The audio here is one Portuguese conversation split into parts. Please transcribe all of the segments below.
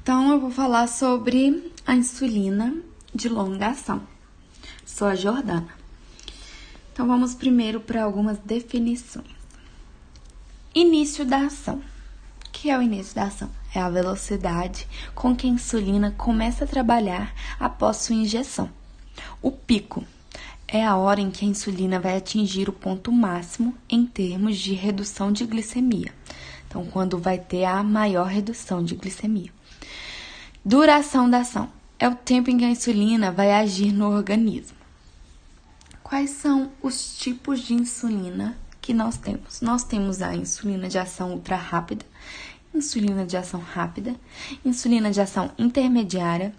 Então, eu vou falar sobre a insulina de longa ação. Sou a Jordana. Então, vamos primeiro para algumas definições. Início da ação. O que é o início da ação? É a velocidade com que a insulina começa a trabalhar após sua injeção. O pico é a hora em que a insulina vai atingir o ponto máximo em termos de redução de glicemia. Então, quando vai ter a maior redução de glicemia. Duração da ação é o tempo em que a insulina vai agir no organismo. Quais são os tipos de insulina que nós temos? Nós temos a insulina de ação ultra rápida, insulina de ação rápida, insulina de ação intermediária,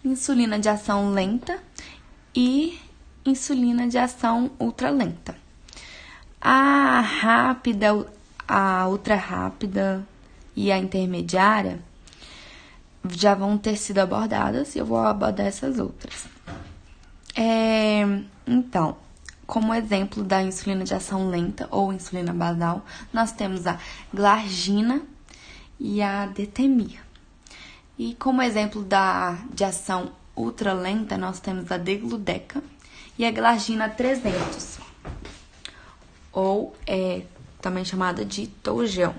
insulina de ação lenta e insulina de ação ultra lenta. A rápida, a ultra rápida e a intermediária já vão ter sido abordadas e eu vou abordar essas outras. Então, como exemplo da insulina de ação lenta ou insulina basal, nós temos a glargina e a detemir. E como exemplo de ação ultralenta, nós temos a degludec e a glargina 300, ou também chamada de Toujeo.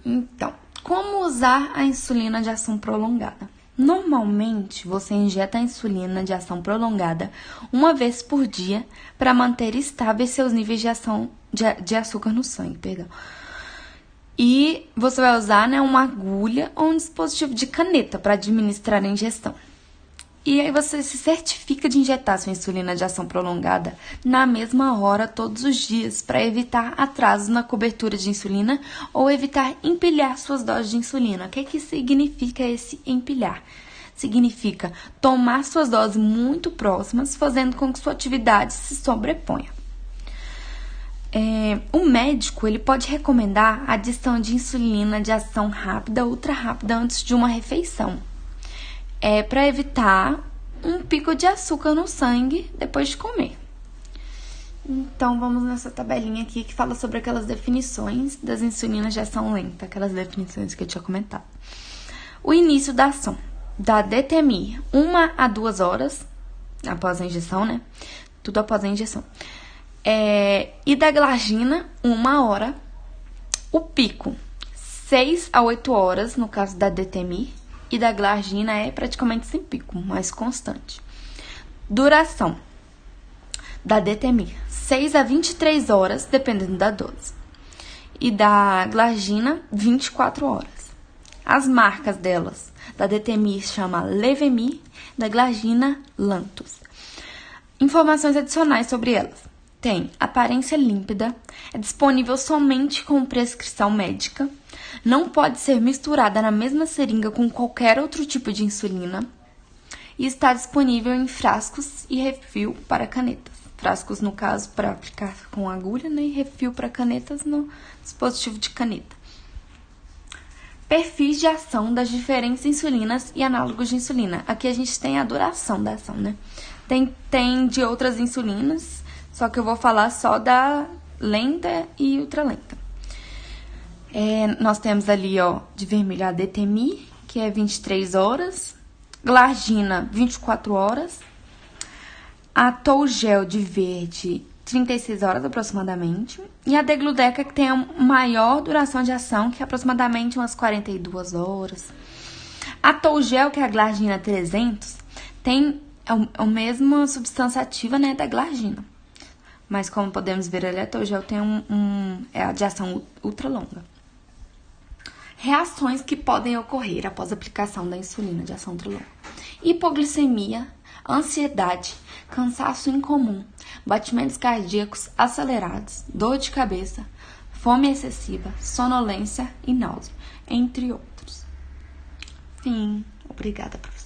Então, como usar a insulina de ação prolongada? Normalmente, você injeta a insulina de ação prolongada uma vez por dia para manter estáveis seus níveis de açúcar no sangue, E você vai usar uma agulha ou um dispositivo de caneta para administrar a injeção. E aí você se certifica de injetar sua insulina de ação prolongada na mesma hora todos os dias para evitar atrasos na cobertura de insulina ou evitar empilhar suas doses de insulina. O que significa esse empilhar? Significa tomar suas doses muito próximas, fazendo com que sua atividade se sobreponha. O médico ele pode recomendar a adição de insulina de ação rápida ou ultra rápida antes de uma refeição. Para evitar um pico de açúcar no sangue depois de comer. Então, vamos nessa tabelinha aqui que fala sobre aquelas definições das insulinas de ação lenta, aquelas definições que eu tinha comentado. O início da ação da detemir, 1 a 2 horas após a injeção, Tudo após a injeção. E da glargina, 1 hora. O pico, 6 a 8 horas, no caso da detemir. E da glargina é praticamente sem pico, mais constante. Duração da detemir, 6 a 23 horas, dependendo da dose. E da glargina, 24 horas. As marcas delas, da detemir chama Levemir, da glargina Lantus. Informações adicionais sobre elas. Tem aparência límpida, é disponível somente com prescrição médica, não pode ser misturada na mesma seringa com qualquer outro tipo de insulina e está disponível em frascos e refil para canetas. Frascos, no caso, para aplicar com agulha, e refil para canetas no dispositivo de caneta. Perfis de ação das diferentes insulinas e análogos de insulina. Aqui a gente tem a duração da ação, Tem de outras insulinas, só que eu vou falar só da lenta e ultralenta. Nós temos ali, de vermelho a detemir, que é 23 horas. Glargina, 24 horas. A Toujeo de verde, 36 horas aproximadamente. E a degludec, que tem a maior duração de ação, que é aproximadamente umas 42 horas. A Toujeo, que é a glargina 300, tem a mesma substância ativa, da glargina. Mas como podemos ver ali, a Toujeo tem a de ação ultra longa. Reações que podem ocorrer após a aplicação da insulina de ação ultra longa. Hipoglicemia, ansiedade, cansaço incomum, batimentos cardíacos acelerados, dor de cabeça, fome excessiva, sonolência e náusea, entre outros. Fim. Obrigada, professora.